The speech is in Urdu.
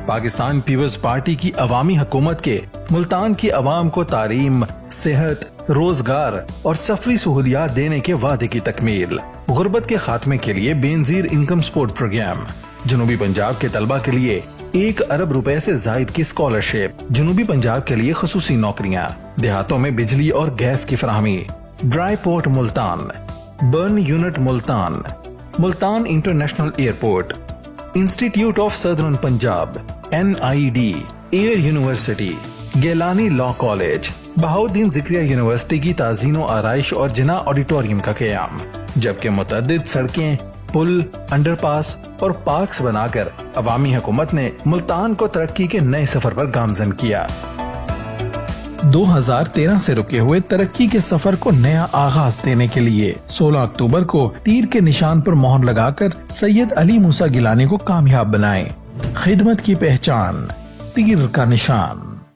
پاکستان پیپلز پارٹی کی عوامی حکومت کے ملتان کی عوام کو تعلیم، صحت، روزگار اور سفری سہولیات دینے کے وعدے کی تکمیل، غربت کے خاتمے کے لیے بے نظیر انکم سپورٹ پروگرام، جنوبی پنجاب کے طلبہ کے لیے 1 ارب روپے سے زائد کی اسکالرشپ، جنوبی پنجاب کے لیے خصوصی نوکریاں، دیہاتوں میں بجلی اور گیس کی فراہمی، dry port Multan, burn unit Multan, Multan international airport, institute of southern Punjab, NID، air university, Gilani law college, Bahauddin Zakariya university کی تزئین و آرائش اور جناح آڈیٹوریم کا قیام، جبکہ متعدد سڑکیں، پل، انڈر پاس اور پارکس بنا کر عوامی حکومت نے ملتان کو ترقی کے نئے سفر پر گامزن کیا۔ 2013 سے رکے ہوئے ترقی کے سفر کو نیا آغاز دینے کے لیے 16 اکتوبر کو تیر کے نشان پر مہر لگا کر سید علی موسیٰ گیلانی کو کامیاب بنائیں۔ خدمت کی پہچان، تیر کا نشان۔